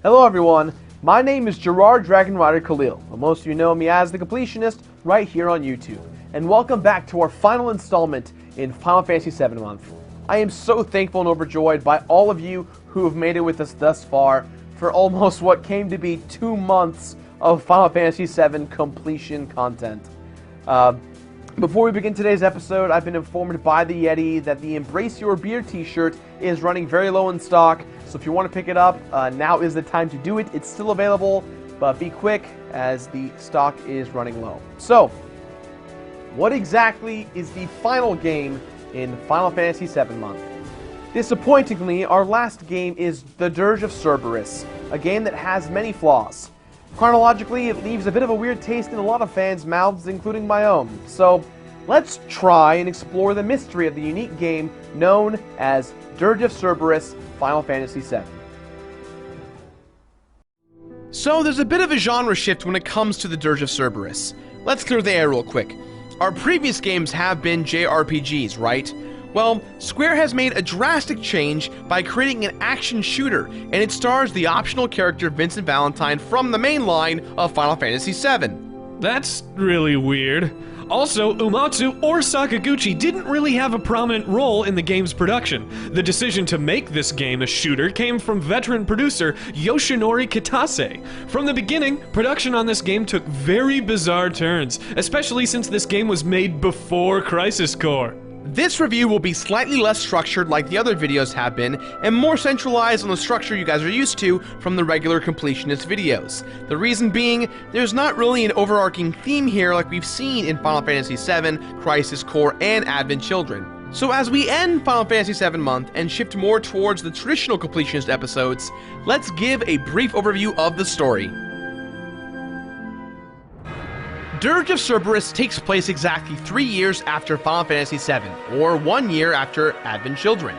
Hello everyone, my name is Gerard Dragon Rider Khalil, but most of you know me as the Completionist right here on YouTube. And welcome back to our final installment in Final Fantasy VII Month. I am so thankful and overjoyed by all of you who have made it with us thus far for almost what came to be 2 months of Final Fantasy VII completion content. Before we begin today's episode, I've been informed by the Yeti that the Embrace Your Beer t-shirt is running very low in stock, so if you want to pick it up, now is the time to do it. It's still available, but be quick as the stock is running low. So, what exactly is the final game in Final Fantasy VII Month? Disappointingly, our last game is The Dirge of Cerberus, a game that has many flaws. Chronologically, it leaves a bit of a weird taste in a lot of fans' mouths, including my own. So, let's try and explore the mystery of the unique game known as Dirge of Cerberus Final Fantasy VII. So, there's a bit of a genre shift when it comes to the Dirge of Cerberus. Let's clear the air real quick. Our previous games have been JRPGs, right? Well, Square has made a drastic change by creating an action shooter, and it stars the optional character Vincent Valentine from the main line of Final Fantasy VII. That's really weird. Also, Uematsu or Sakaguchi didn't really have a prominent role in the game's production. The decision to make this game a shooter came from veteran producer Yoshinori Kitase. From the beginning, production on this game took very bizarre turns, especially since this game was made before Crisis Core. This review will be slightly less structured like the other videos have been, and more centralized on the structure you guys are used to from the regular Completionist videos. The reason being, there's not really an overarching theme here like we've seen in Final Fantasy VII, Crisis Core, and Advent Children. So as we end Final Fantasy VII Month and shift more towards the traditional Completionist episodes, let's give a brief overview of the story. Dirge of Cerberus takes place exactly 3 years after Final Fantasy VII, or 1 year after Advent Children.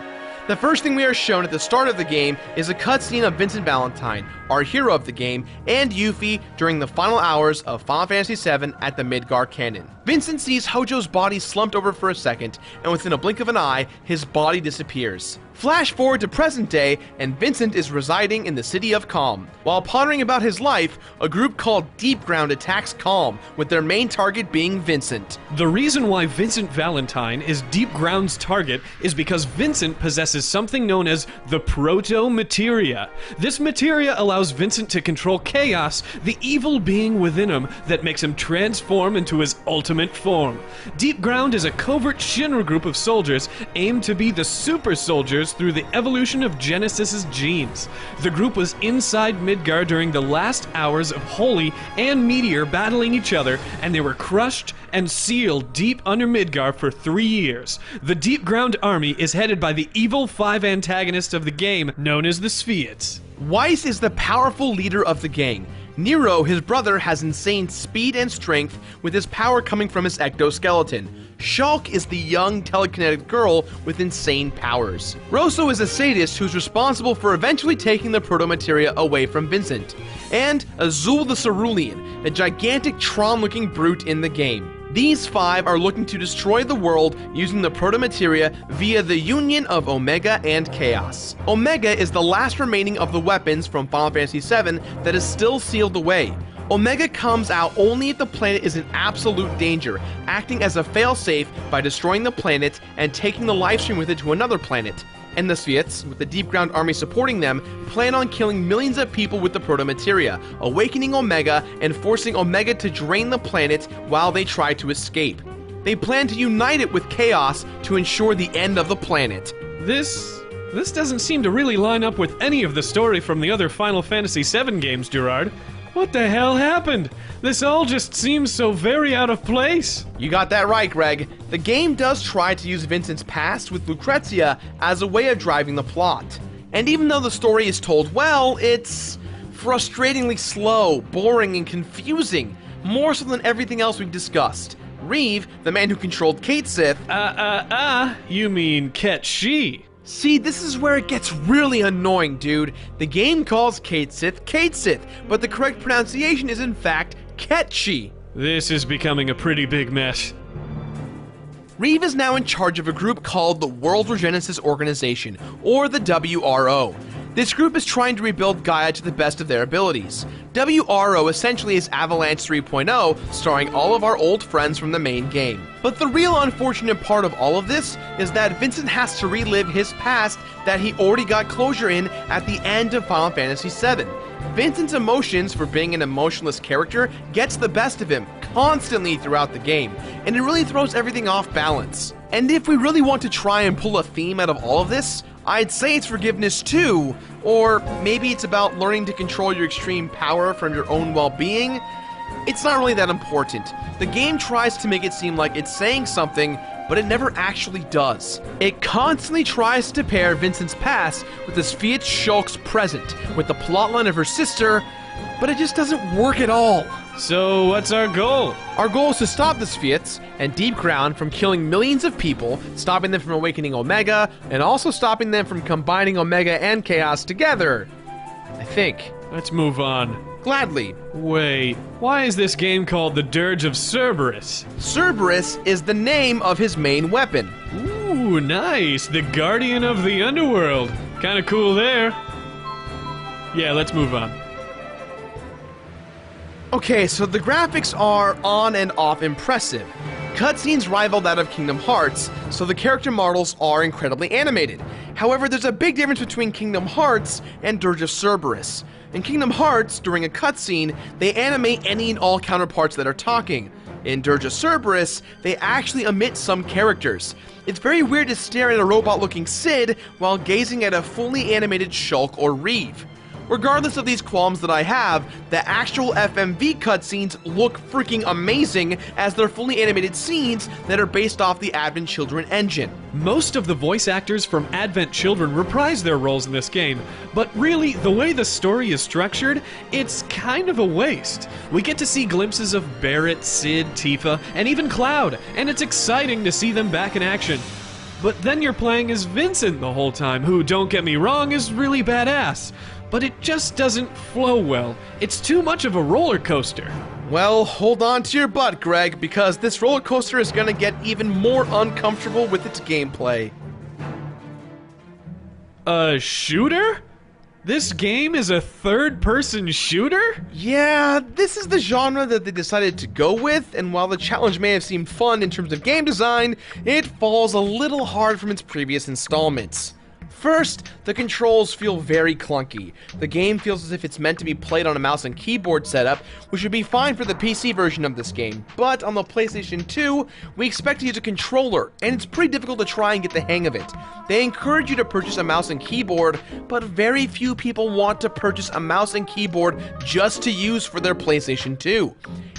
The first thing we are shown at the start of the game is a cutscene of Vincent Valentine, our hero of the game, and Yuffie during the final hours of Final Fantasy VII at the Midgar Canyon. Vincent sees Hojo's body slumped over for a second, and within a blink of an eye, his body disappears. Flash forward to present day, and Vincent is residing in the city of Calm. While pondering about his life, a group called Deep Ground attacks Calm, with their main target being Vincent. The reason why Vincent Valentine is Deep Ground's target is because Vincent possesses something known as the Proto-Materia. This materia allows Vincent to control Chaos, the evil being within him that makes him transform into his ultimate form. Deep Ground is a covert Shinra group of soldiers aimed to be the super soldiers through the evolution of Genesis's genes. The group was inside Midgar during the last hours of Holy and Meteor battling each other, and they were crushed and sealed deep under Midgar for 3 years. The Deep Ground army is headed by the evil 5 antagonists of the game, known as the Spheats. Weiss is the powerful leader of the gang. Nero, his brother, has insane speed and strength, with his power coming from his ectoskeleton. Shulk is the young telekinetic girl with insane powers. Rosso is a sadist who's responsible for eventually taking the Proto-Materia away from Vincent. And Azul the Cerulean, a gigantic Tron-looking brute in the game. These 5 are looking to destroy the world using the Proto-Materia via the union of Omega and Chaos. Omega is the last remaining of the weapons from Final Fantasy VII that is still sealed away. Omega comes out only if the planet is in absolute danger, acting as a failsafe by destroying the planet and taking the lifestream with it to another planet. And the Spheats, with the Deep Ground army supporting them, plan on killing millions of people with the Proto-Materia, awakening Omega and forcing Omega to drain the planet while they try to escape. They plan to unite it with Chaos to ensure the end of the planet. This doesn't seem to really line up with any of the story from the other Final Fantasy VII games, Gerard. What the hell happened? This all just seems so very out of place. You got that right, Greg. The game does try to use Vincent's past with Lucrezia as a way of driving the plot. And even though the story is told well, it's frustratingly slow, boring, and confusing, more so than everything else we've discussed. Reeve, the man who controlled Cait Sith... You mean Ket Shi? See, this is where it gets really annoying, dude. The game calls Cait Sith, but the correct pronunciation is in fact Ketchi. This is becoming a pretty big mess. Reeve is now in charge of a group called the World Regenesis Organization, or the WRO. This group is trying to rebuild Gaia to the best of their abilities. WRO essentially is Avalanche 3.0, starring all of our old friends from the main game. But the real unfortunate part of all of this is that Vincent has to relive his past that he already got closure in at the end of Final Fantasy VII. Vincent's emotions for being an emotionless character gets the best of him constantly throughout the game, and it really throws everything off balance. And if we really want to try and pull a theme out of all of this, I'd say it's forgiveness too, or maybe it's about learning to control your extreme power from your own well-being. It's not really that important. The game tries to make it seem like it's saying something, but it never actually does. It constantly tries to pair Vincent's past with the Sviet Shulk's present, with the plotline of her sister, but it just doesn't work at all. So what's our goal? Our goal is to stop the Sviets and Deep Crown from killing millions of people, stopping them from awakening Omega, and also stopping them from combining Omega and Chaos together. I think. Let's move on. Gladly. Wait, why is this game called the Dirge of Cerberus? Cerberus is the name of his main weapon. Ooh, nice. The Guardian of the Underworld. Kinda cool there. Yeah, let's move on. Okay, so the graphics are on and off impressive. Cutscenes rival that of Kingdom Hearts, so the character models are incredibly animated. However, there's a big difference between Kingdom Hearts and Dirge of Cerberus. In Kingdom Hearts, during a cutscene, they animate any and all counterparts that are talking. In Dirge of Cerberus, they actually omit some characters. It's very weird to stare at a robot-looking Cid while gazing at a fully animated Shulk or Reeve. Regardless of these qualms that I have, the actual FMV cutscenes look freaking amazing as they're fully animated scenes that are based off the Advent Children engine. Most of the voice actors from Advent Children reprise their roles in this game, but really, the way the story is structured, it's kind of a waste. We get to see glimpses of Barrett, Cid, Tifa, and even Cloud, and it's exciting to see them back in action. But then you're playing as Vincent the whole time, who, don't get me wrong, is really badass. But it just doesn't flow well. It's too much of a roller coaster. Well, hold on to your butt, Greg, because this roller coaster is gonna get even more uncomfortable with its gameplay. A shooter? This game is a third-person shooter? Yeah, this is the genre that they decided to go with, and while the challenge may have seemed fun in terms of game design, it falls a little hard from its previous installments. First, the controls feel very clunky. The game feels as if it's meant to be played on a mouse and keyboard setup, which would be fine for the PC version of this game, but on the PlayStation 2, we expect to use a controller, and it's pretty difficult to try and get the hang of it. They encourage you to purchase a mouse and keyboard, but very few people want to purchase a mouse and keyboard just to use for their PlayStation 2.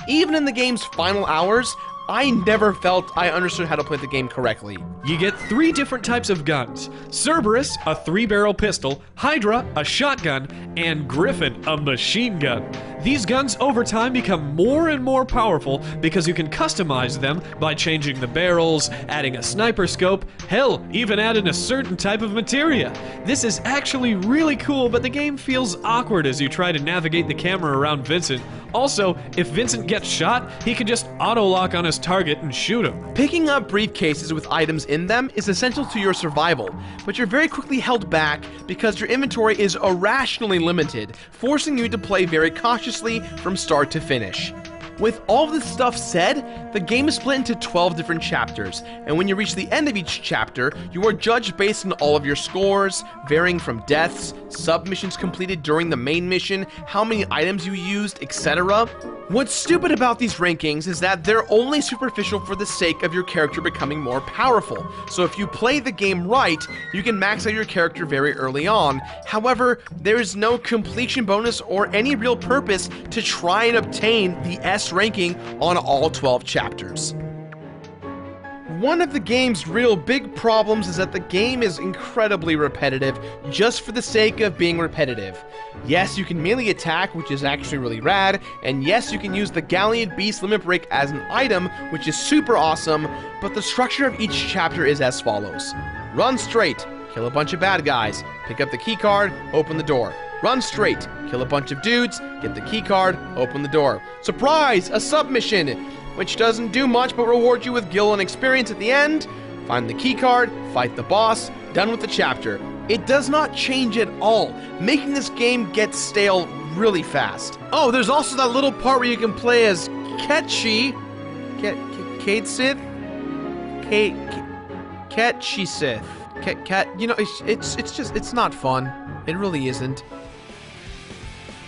Even in the game's final hours, I never felt I understood how to play the game correctly. You get 3 different types of guns. Cerberus, a 3-barrel pistol, Hydra, a shotgun, and Griffin, a machine gun. These guns over time become more and more powerful because you can customize them by changing the barrels, adding a sniper scope, hell, even adding a certain type of materia. This is actually really cool, but the game feels awkward as you try to navigate the camera around Vincent. Also, if Vincent gets shot, he can just auto-lock on his target and shoot him. Picking up briefcases with items in them is essential to your survival, but you're very quickly held back because your inventory is irrationally limited, forcing you to play very cautiously from start to finish. With all of this stuff said, the game is split into 12 different chapters, and when you reach the end of each chapter, you are judged based on all of your scores, varying from deaths, submissions completed during the main mission, how many items you used, etc. What's stupid about these rankings is that they're only superficial for the sake of your character becoming more powerful. So if you play the game right, you can max out your character very early on. However, there is no completion bonus or any real purpose to try and obtain the S ranking on all 12 chapters. One of the game's real big problems is that the game is incredibly repetitive just for the sake of being repetitive. Yes, you can melee attack, which is actually really rad, and yes, you can use the Galleon Beast Limit Break as an item, which is super awesome, but the structure of each chapter is as follows. Run straight, kill a bunch of bad guys, pick up the keycard, open the door. Run straight, kill a bunch of dudes, get the keycard, open the door. Surprise! A submission! Which doesn't do much but reward you with gil and experience at the end. Find the keycard, fight the boss, done with the chapter. It does not change at all, making this game get stale really fast. Oh, there's also that little part where you can play as Ketchi. Cade Sith? Ketchi Sith. You know, it's not fun. It really isn't.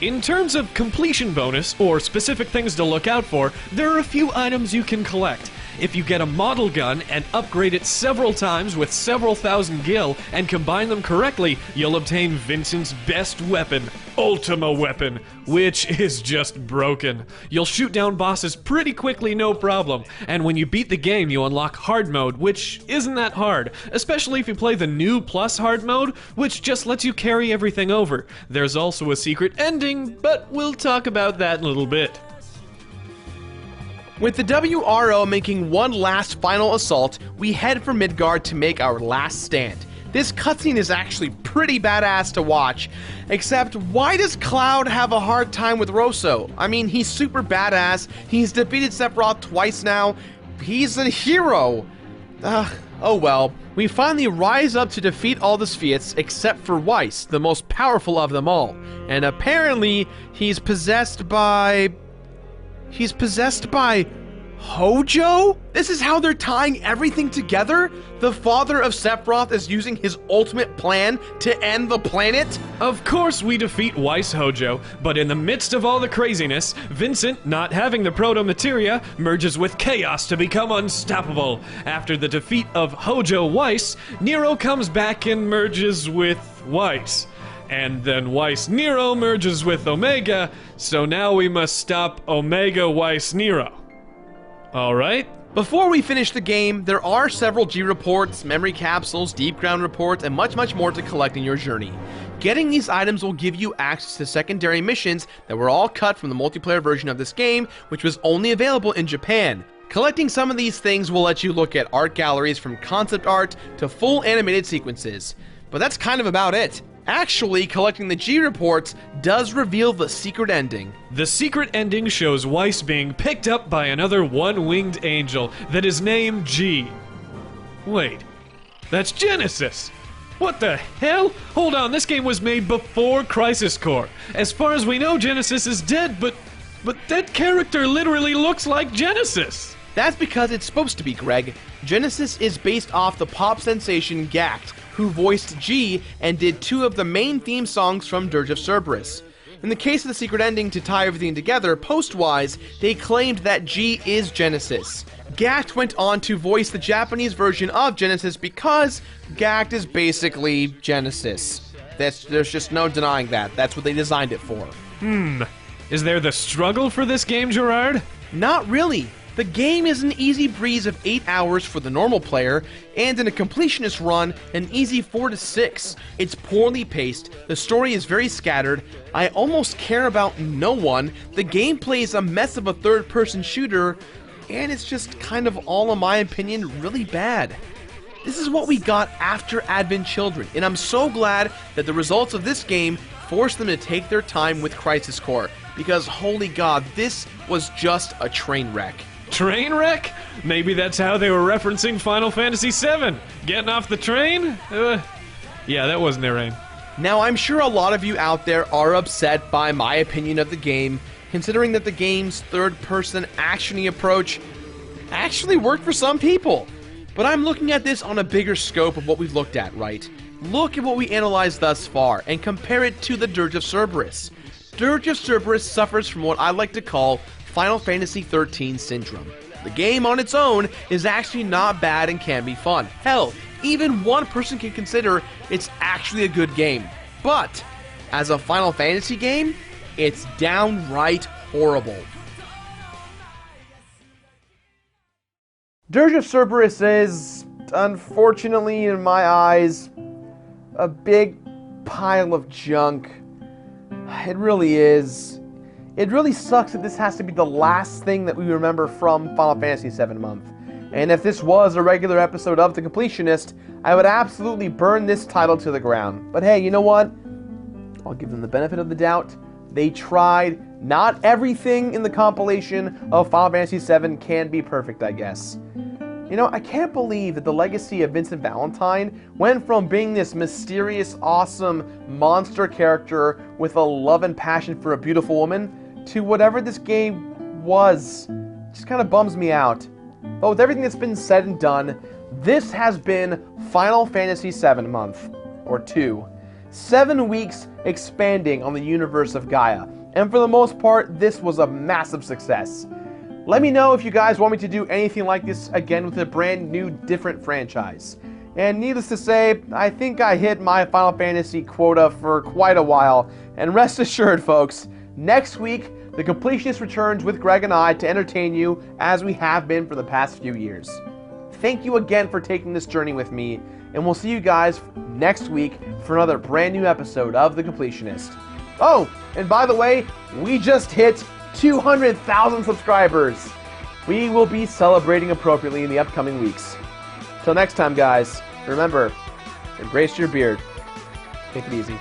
In terms of completion bonus, or specific things to look out for, there are a few items you can collect. If you get a model gun and upgrade it several times with several thousand gil and combine them correctly, you'll obtain Vincent's best weapon, Ultima Weapon, which is just broken. You'll shoot down bosses pretty quickly, no problem, and when you beat the game, you unlock hard mode, which isn't that hard, especially if you play the new plus hard mode, which just lets you carry everything over. There's also a secret ending, but we'll talk about that in a little bit. With the WRO making one last final assault, we head for Midgard to make our last stand. This cutscene is actually pretty badass to watch, except why does Cloud have a hard time with Rosso? I mean, he's super badass, he's defeated Sephiroth twice now, he's a hero! Oh well. We finally rise up to defeat all the Spheats except for Weiss, the most powerful of them all, and apparently he's possessed by Hojo? This is how they're tying everything together? The father of Sephiroth is using his ultimate plan to end the planet? Of course we defeat Weiss Hojo, but in the midst of all the craziness, Vincent, not having the proto-materia, merges with Chaos to become unstoppable. After the defeat of Hojo Weiss, Nero comes back and merges with Weiss. And then Weiss Nero merges with Omega, so now we must stop Omega Weiss Nero. Alright? Before we finish the game, there are several G reports, memory capsules, deep ground reports, and much more to collect in your journey. Getting these items will give you access to secondary missions that were all cut from the multiplayer version of this game, which was only available in Japan. Collecting some of these things will let you look at art galleries from concept art to full animated sequences. But that's kind of about it. Actually, collecting the G reports does reveal the secret ending. The secret ending shows Weiss being picked up by another one-winged angel that is named G. Wait, that's Genesis! What the hell? Hold on, this game was made before Crisis Core. As far as we know, Genesis is dead, but that character literally looks like Genesis! That's because it's supposed to be, Greg. Genesis is based off the pop sensation Gact, who voiced G and did two of the main theme songs from Dirge of Cerberus. In the case of the secret ending, to tie everything together, post-wise, they claimed that G is Genesis. Gact went on to voice the Japanese version of Genesis because Gact is basically Genesis. There's just no denying that. That's what they designed it for. Is there the struggle for this game, Gerard? Not really. The game is an easy breeze of 8 hours for the normal player, and in a completionist run, an easy 4 to 6. It's poorly paced, the story is very scattered, I almost care about no one, the gameplay is a mess of a third-person shooter, and it's just kind of all, in my opinion, really bad. This is what we got after Advent Children, and I'm so glad that the results of this game forced them to take their time with Crisis Core, because holy god, this was just a train wreck. Train wreck? Maybe that's how they were referencing Final Fantasy VII. Getting off the train? Yeah, that wasn't their aim. Now, I'm sure a lot of you out there are upset by my opinion of the game, considering that the game's third-person action-y approach actually worked for some people. But I'm looking at this on a bigger scope of what we've looked at, right? Look at what we analyzed thus far, and compare it to the Dirge of Cerberus. Dirge of Cerberus suffers from what I like to call Final Fantasy XIII syndrome. The game on its own is actually not bad and can be fun. Hell, even one person can consider it's actually a good game. But, as a Final Fantasy game, it's downright horrible. Dirge of Cerberus is, unfortunately in my eyes, a big pile of junk. It really is. It really sucks that this has to be the last thing that we remember from Final Fantasy VII Month. And if this was a regular episode of The Completionist, I would absolutely burn this title to the ground. But hey, you know what? I'll give them the benefit of the doubt. They tried. Not everything in the compilation of Final Fantasy VII can be perfect, I guess. You know, I can't believe that the legacy of Vincent Valentine went from being this mysterious, awesome monster character with a love and passion for a beautiful woman to whatever this game was. Just kind of bums me out. But with everything that's been said and done, this has been Final Fantasy VII Month, or 2. 7 weeks expanding on the universe of Gaia, and for the most part, this was a massive success. Let me know if you guys want me to do anything like this again with a brand new, different franchise. And needless to say, I think I hit my Final Fantasy quota for quite a while, and rest assured folks, next week, the Completionist returns with Greg and I to entertain you as we have been for the past few years. Thank you again for taking this journey with me, and we'll see you guys next week for another brand new episode of The Completionist. Oh, and by the way, we just hit 200,000 subscribers. We will be celebrating appropriately in the upcoming weeks. Till next time, guys, remember, embrace your beard. Take it easy.